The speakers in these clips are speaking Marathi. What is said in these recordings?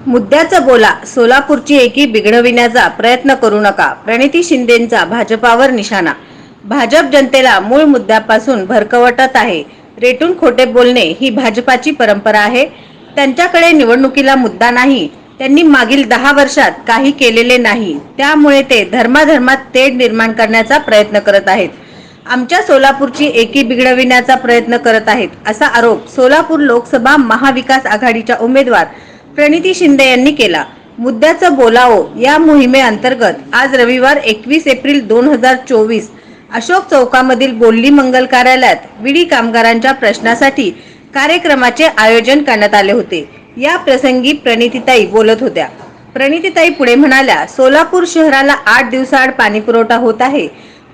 मुद्द्याचं बोला, सोलापूरची एकी बिघडविण्याचा प्रयत्न करू नका. प्रणिती शिंदेंचा भाजपावर निशाणा. भाजप जनतेला मूळ मुद्द्यापासून भरकवटत आहे. रेटून खोटे बोलणे ही भाजपाची परंपरा आहे. त्यांच्याकडे निवडणुकीला मुद्दा नाही. त्यांनी मागील 10 वर्षात काही केलेले नाही. त्यामुळे ते धर्माधर्मात तेढ निर्माण करण्याचा प्रयत्न करत आहेत. आमच्या सोलापूरची एकी बिघडविण्याचा प्रयत्न करत आहेत, असा आरोप सोलापूर लोकसभा महाविकास आघाडीच्या उमेदवार प्रणिती शिंदे यांनी केला. मुद्द्याचं बोलावो या मोहिमेअंतर्गत आज रविवार 21 एप्रिल 2024 अशोक चौकामधील बोल्ली मंगल कार्यालयात विडी कामगारांच्या प्रश्नासाठी कार्यक्रमाचे आयोजन करण्यात आले होते. या प्रसंगी प्रणितीताई बोलत होत्या. प्रणितीताई पुढे म्हणाल्या, सोलापूर शहराला 8 दिवसाआड पाणी पुरवठा होत आहे.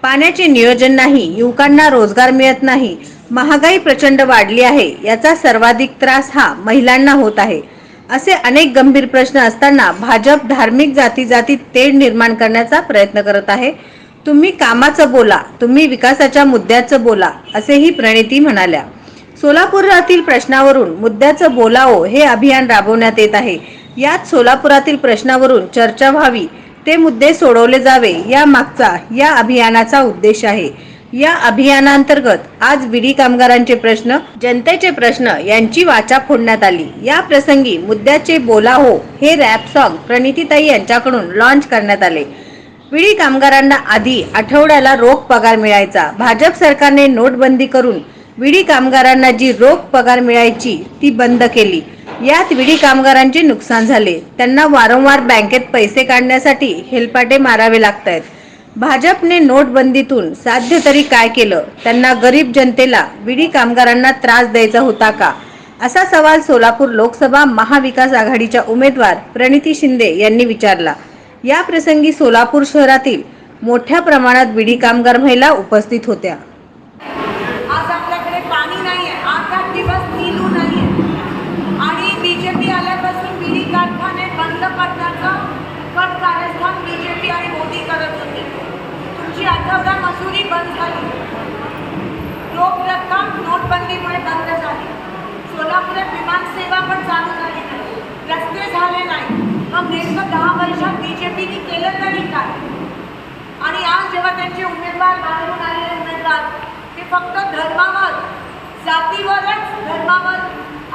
पाण्याचे नियोजन नाही, युवकांना रोजगार मिळत नाही, महागाई प्रचंड वाढली आहे. याचा सर्वाधिक त्रास हा महिलांना होत आहे. असे अनेक गंभीर प्रश्न असताना भाजप धार्मिक जातीजातीत तेढ निर्माण करण्याचा प्रयत्न करत आहे. तुम्ही कामाचं बोला, तुम्ही विकासाच्या मुद्द्याचं बोला, असेही प्रणिती म्हणाल्या. सोलापुरातील प्रश्नावरून मुद्द्याचं बोलावो हे अभियान राबवण्यात येत आहे. यात सोलापुरातील प्रश्नावरून चर्चा व्हावी, ते मुद्दे सोडवले जावे, या मागचा या अभियानाचा उद्देश आहे. या अभियानांतर्गत आज विडी कामगारांचे प्रश्न, जनतेचे प्रश्न यांची वाचा फोडण्यात आली. या प्रसंगी मुद्द्याचे बोला हो हे रॅप सॉन्ग प्रणितीताई यांच्याकडून लॉन्च करण्यात आले. विडी कामगारांना आधी आठवड्याला रोख पगार मिळायचा. भाजप सरकारने नोटबंदी करून विडी कामगारांना जी रोख पगार मिळायची ती बंद केली. यात विडी कामगारांचे नुकसान झाले. त्यांना वारंवार बँकेत पैसे काढण्यासाठी हेलपाटे मारावे लागतायत. भाजपने नोटबंदीतून साध्य तरी काय केलं? त्यांना गरीब जनतेला, विडी कामगारांना त्रास द्यायचा होता का? असा सवाल सोलापूर लोकसभा महाविकास आघाडीच्या उमेदवार प्रणिती शिंदे यांनी विचारला. या प्रसंगी सोलापूर शहरातील मोठ्या प्रमाणात विडी कामगार महिला उपस्थित होत्या. आज आपल्याकडे पाणी नाहीये, 8 दिवस नीलू नाहीये आणि बीजेपी आल्यापासून विडी कारखाने बंद करण्याचं कट कारस्थान बीजेपी आणि मोदी करत होते. तुमची आठवडा मजुरी बंद झाली, रोख रक्कम नोटबंदीमुळे बंद झाली, सोलापुरात विमानसेवा पण चालू झाली नाही, रस्ते झाले नाही. मग नेमकं 10 वर्षात बीजेपीने केलं तरी काय? आणि आज जेव्हा त्यांचे उमेदवार बाहेरून आलेले उमेदवार ते फक्त धर्मावर, जातीवरच, धर्मावर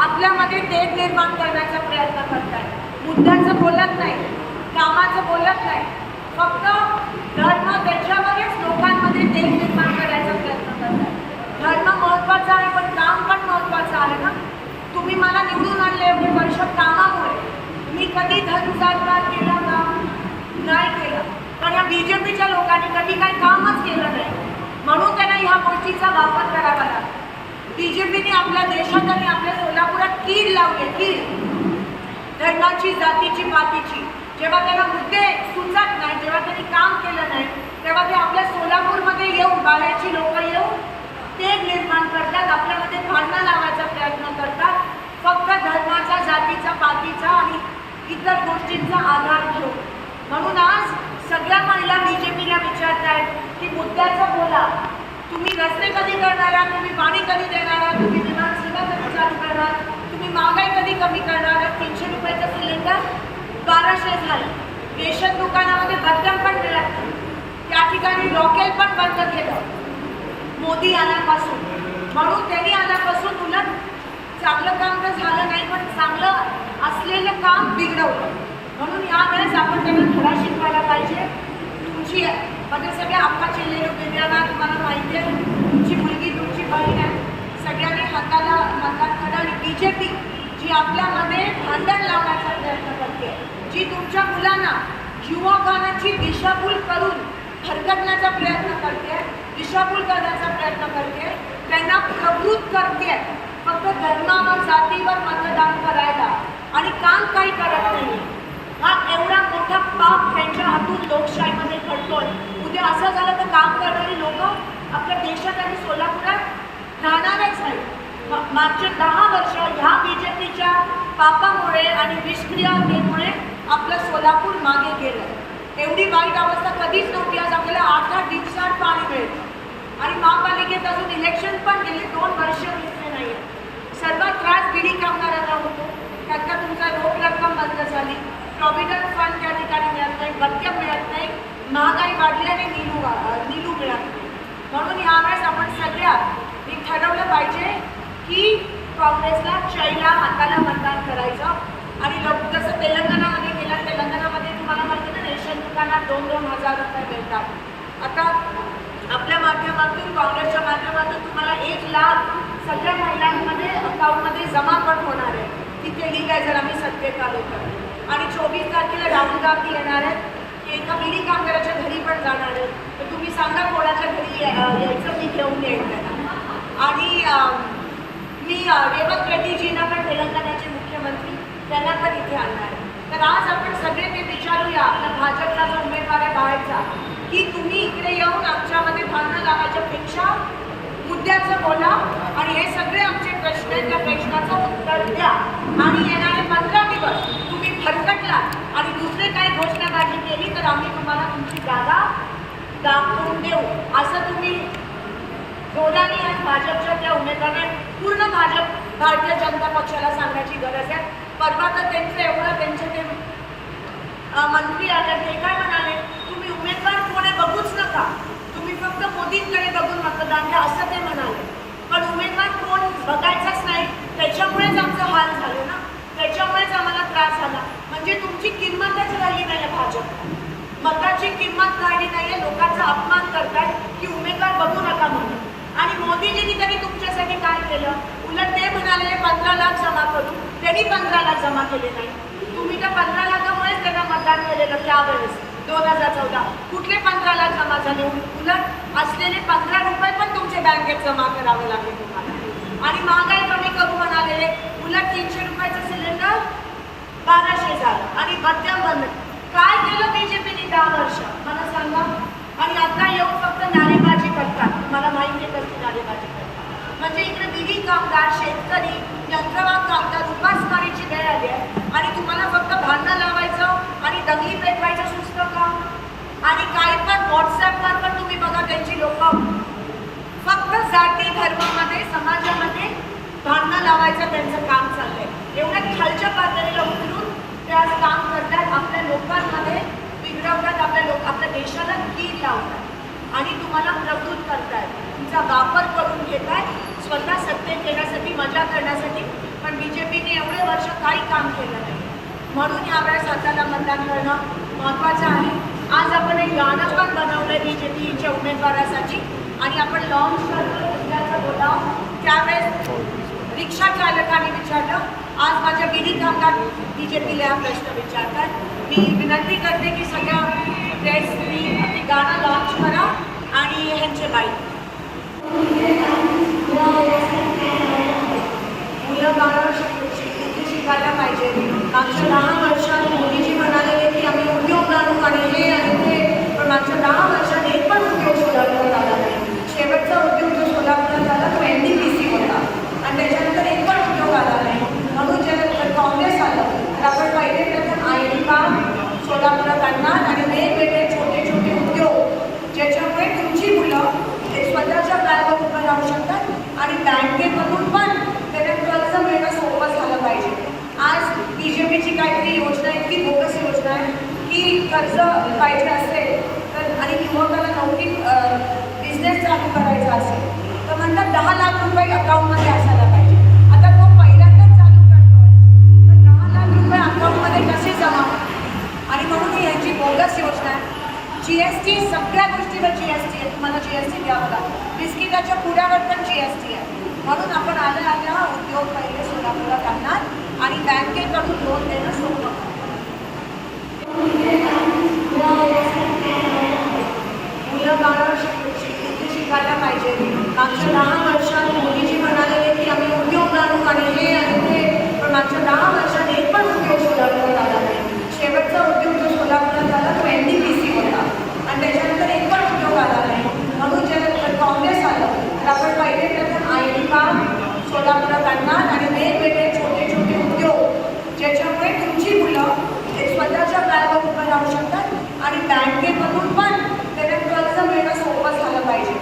आपल्यामध्ये तेढ निर्माण करण्याचा प्रयत्न करतात. मुद्द्याचं बोलत नाही, कामाचं बोलत नाही, फक्त धर्म त्याच्यावरच लोकांमध्ये तेढ निर्माण करायचा प्रयत्न करतात. धर्म महत्त्वाचा आहे पण काम पण महत्त्वाचं आहे ना. तुम्ही मला निवडून आणले एवढे वर्ष कामामुळे. मी कधी धर्मजात केला का? नाही केलं. पण या बीजेपीच्या लोकांनी कधी काही कामच केलं नाही, म्हणून त्यांना ह्या गोष्टीचा वापर करावा लागला. बीजेपीने आपल्या देशात आणि आपल्या सोलापुरात कीड लावली, कीड धर्माची, जातीची, पातीची. जेव्हा त्यांना मुद्दे सुचत नाही, जेव्हा त्यांनी काम केलं नाही, तेव्हा ते आपल्या सोलापूरमध्ये येऊन, बाहेरची लोक येऊन तेढ निर्माण करतात, आपल्यामध्ये भांडणं लावायचा प्रयत्न करतात, फक्त धर्माचा, जातीचा, पातीचा आणि इतर गोष्टींचा आधार घेऊन. म्हणून आज सगळ्या महिला बीजेपीला विचारतायत की मुद्द्याचं बोला. तुम्ही रस्ते कधी करणार आहात? तुम्ही पाणी कधी देणार आहात? तुम्ही विमानसेवा कधी चालू करणार? तुम्ही महागाई कधी कमी करणार आहात? 300 रुपयाचं सिलेंडर 1200 झालं. रेशन दुकानामध्ये बदाम पण मिळत नाही. त्या ठिकाणी रॉकेल पण बंद केलं मोदी आल्यापासून. म्हणून त्यांनी आल्यापासून उलट चांगलं काम तर झालं नाही, पण चांगलं असलेलं काम बिघडवलं. म्हणून यावेळेस आपण त्यांना धडा शिकवायला पाहिजे. तुमची म्हणजे सगळ्या अप्पाचे वेगळ्या तुम्हाला माहिती आहे, तुमची मुलगी, तुमची बहीण आहे, सगळ्यांनी हाताला मतदान करा. आणि बीजेपी जी आपल्यामध्ये भांडण लावण्याचा प्रयत्न करते, जी तुमच्या मुलांना, युवकांची दिशाभूल करून भरकटण्याचा प्रयत्न करते, दिशाभूल करण्याचा प्रयत्न करते, त्यांना प्रवृत्त करते फक्त धर्मावर, जातीवर मतदान करायला आणि काम काही करत नाही. हा एवढा मोठा पाप त्यांच्या हातून लोकशाहीमध्ये घडतोय. उद्या असं झालं तर काम करणारी लोक आपल्या देशात आणि सोलापुरात राहणारच नाही. मागचे 10 वर्ष ह्या बीजेपीच्या पापामुळे आणि निष्क्रियतेमुळे आपलं सोलापूर मागे गेलं. एवढी वाईट अवस्था कधीच नव्हती. आज आपल्याला 8 दिवसात पाणी मिळतं आणि महापालिकेत अजून इलेक्शन पण गेले, 2 वर्ष घेतले नाही. सर्वात त्रास बीडी कामगारांना होतो. त्यात तुमचा रोख रक्कम बंद झाली, प्रॉव्हिडंट फंड त्या ठिकाणी मिळत नाही, मध्यम मिळत नाही, महागाई वाढल्याने नीलू मिळत नाही. म्हणून यावेळेस आपण सगळ्यात एक ठरवलं पाहिजे की काँग्रेसला चैला हाताला मतदान करायचं. आणि जसं तेलंगणामध्ये केलं, तेलंगणामध्ये तुम्हाला माहिती ना रेशन दुकानात 2,000 रुपये मिळतात. आता आपल्या माध्यमातून काँग्रेसच्या माध्यमातून तुम्हाला 1,00,000 सगळ्या महिलांमध्ये अकाउंटमध्ये जमा पण होणार आहे. तिथे लिहिलं आहे जर आम्ही सत्तेत आलो तर. आणि 24 तारखेला राहुल गांधी येणार आहेत, की एका बिडी कामगाराच्या घरी पण जाणार आहेत. तर तुम्ही सांगा कोणाच्या घरी यायचं, मी घेऊन येईल त्यांना. आणि मी रेवंत रेड्डीजींना पण तेलंगणाचे मुख्यमंत्री त्यांना पण इथे आणणार आहे. तर आज आपण सगळे ते विचारूया आपला भाजपचा जो उमेदवार आहे बाहेरचा, की तुम्ही इकडे येऊन आमच्यामध्ये भांडणं लावायच्या पेक्षा मुद्द्याचं बोला आणि हे सगळे आमचे प्रश्न आहेत त्या प्रश्नाचं उत्तर द्या. आणि येणारे 15 दिवस तुम्ही भरकटलात आणि दुसरे काही घोषणाबाजी केली तर आम्ही तुम्हाला तुमची जागा दाखवून देऊ, असं तुम्ही जोराने आज भाजपच्या त्या उमेदवारांना पूर्ण भारतीय जनता पक्षाला सांगण्याची गरज आहे. परवा तर त्यांचं एवढं त्यांचे ते मंत्री आले, ते काय म्हणाले, तुम्ही उमेदवार कोणी बघूच नका, तुम्ही फक्त मोदींकडे बघून मतदान द्या, असं ते म्हणाले. पण उमेदवार कोण बघायचाच नाही, त्याच्यामुळेच आमचं हाल झाले ना, त्याच्यामुळेच आम्हाला त्रास झाला. म्हणजे तुमची किंमतच राहिली नाही आहे भाजपला, मताची किंमत राहिली नाही आहे. लोकांचा अपमान करतायत की उमेदवार बघू नका म्हणून. आणि मोदीजींनी तरी तुमच्यासाठी काय केलं? उलट ते म्हणाले 15 लाख जमा करू, त्यांनी 15 लाख जमा केले नाही. तुम्ही त्या 15 लाखामुळेच त्यांना मतदान केलेलं त्यावेळेस 2014. कुठले 15 लाख जमा झाले? उलट असलेले 15 रुपये पण तुमच्या बँकेत जमा करावे लागले तुम्हाला. आणि महागाई कमी करू म्हणाले, उलट 300 रुपयाचं सिलेंडर 1200 झालं आणि मध्यम बंद. काय केलं बीजेपीने 10 वर्ष मला सांगा? आणि आता येऊन फक्त नारेबाजी करतात. मला माहिती आहे कसली नारेबाजी करतात. म्हणजे इकडे बिडी कामगार, शेतकरी, यंत्रमाग कामगार उपासमारीची वेळ आली आहे आणि तुम्हाला फक्त भांडणं लावायचं आणि दंगली पेटवायचं सुचतं का? आणि काही पण व्हॉट्सॲपवर पण तुम्ही बघा त्यांची लोक फक्त जाती धर्मामध्ये समाजामध्ये भांडणं लावायचं त्यांचं काम चाललंय. एवढ्या खालच्या पातळीला उतरून ते आज काम करतात, आपल्या लोकांमध्ये बिघडवतात, आपल्या देशाला कीड लावतात आणि तुम्हाला प्रवृत्त करतायत. तुमचा वापर करून घेतायत स्वतः सत्तेत येण्यासाठी, मजा करण्यासाठी. पण बीजेपीने एवढे वर्ष काही काम केलं नाही. म्हणून यावेळेस हाताला मतदान करणं महत्त्वाचं आहे. आज आपण एक गाणं पण बनवलं बीजेपीच्या उमेदवारासाठी आणि आपण लॉन्च करतो उद्याचं बोलाव. त्यावेळेस रिक्षा चालकांनी विचारलं, आज माझ्या बिडी कामगार बीजेपीला हा प्रश्न विचारतात. मी विनंती करते की सगळ्या प्रेसनी ते गाणं लॉन्च करा आणि ह्यांचे बाईक मुलं गाणं शिकायला पाहिजे. मागच्या 10 वर्षात मोदीजी म्हणाले की आम्ही उद्योग आणू आणि हे आणि ते, पण मागच्या 10 वर्षात एक पण उद्योग सोलापुरात आला नाही. शेवटचा उद्योग जो सोलापुरात आला तो NDPC होता आणि त्याच्यानंतर एक पण उद्योग आला नाही. म्हणून जेव्हा काँग्रेस आलं तर आपण पहिले प्रथम ID कार्ड सोलापुरात आणणार आणि वेगवेगळे छोटे छोटे उद्योग ज्याच्यामुळे तुमची मुलं एक स्वतःच्या पायावर उभं राहू शकतात आणि बँकेमधून पण त्यांना कर्ज मिळणं सोपं झालं पाहिजे. आज बीजेपीची काहीतरी योजना आहे, इतकी बोगस योजना आहे की कर्ज पाहिजे असेल तर आणि युवकाला नोकरी बिझनेस चालू करायचा असेल तर म्हणतात 10 लाख रुपये अकाउंटमध्ये असायला पाहिजे. आता तो पहिल्यांदाच चालू करतोय तर 10 लाख रुपये अकाउंटमध्ये कसे जमा? आणि म्हणून ही यांची बोगस योजना आहे. GST सगळ्या गोष्टीवर GST आहे, तुम्हाला GST द्यावं लागतं. बिस्किटाच्या पुड्यावर पण GST आहे. म्हणून आपण आल्या उद्योग पहिले सोलापुरात आणणार आणि बँकेकडून लोन देणं सोपं. मुलं गाणं शिकायला पाहिजे. मागच्या 10 वर्षात मोदीजी म्हणाले की आम्ही उद्योग आणू आणि हे आणि ते, पण मागच्या 10 वर्षात एक पण उद्योग सोलापुरात आला नाही. शेवटचा उद्योग जो सोलापुरात आला तो NDPC होता आणि त्याच्यानंतर एक पण उद्योग आला नाही. म्हणून जेव्हा काँग्रेस आलं तर आपण पहिले प्रथम ID कार्ड सोलापुरात आणणार आणि वेगवेगळे छोटे छोटे उद्योग ज्याच्यामुळे तुमची मुलं एक स्वतःच्या पायावर उभं राहू शकतात आणि बँकेमधून पण त्यांना कर्ज मिळणं सोपं झालं पाहिजे.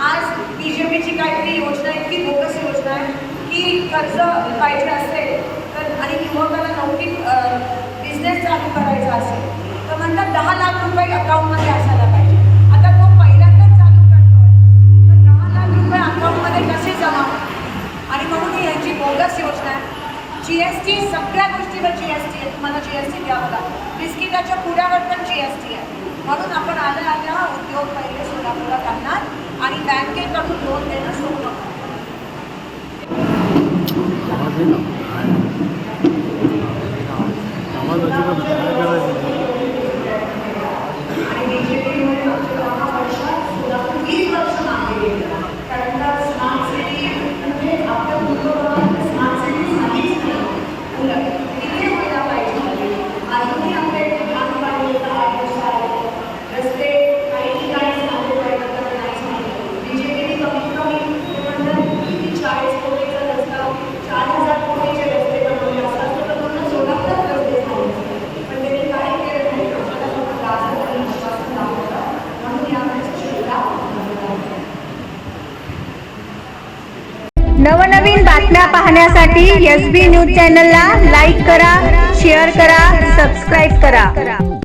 आज बीजेपीची काहीतरी योजना आहे, इतकी बोगस योजना आहे की कर्ज पाहिजे असेल तर आणि युवकाला नोकरी बिझनेस चालू करायचा असेल तर म्हणतात 10 लाख रुपये अकाउंटमध्ये असायला पाहिजे. आता तो पहिल्यांदाच चालू करतोय तर 10 लाख रुपये अकाउंटमध्ये कसे जमा? आणि म्हणून ही ह्यांची बोगस योजना आहे. GST सगळ्या गोष्टीवर GST आहे. तुम्हाला GST द्यावं लागतं. बिस्किटाच्या पुड्यावर पण GST आहे. म्हणून आपण आल्या उद्योग पहिले सोलापुरात आणणार आणि बँकेकडून लोन देणं सोपं. नवनवीन बातम्या पाहण्यासाठी SB न्यूज चॅनलला लाईक करा, शेअर करा, सबस्क्राईब करा.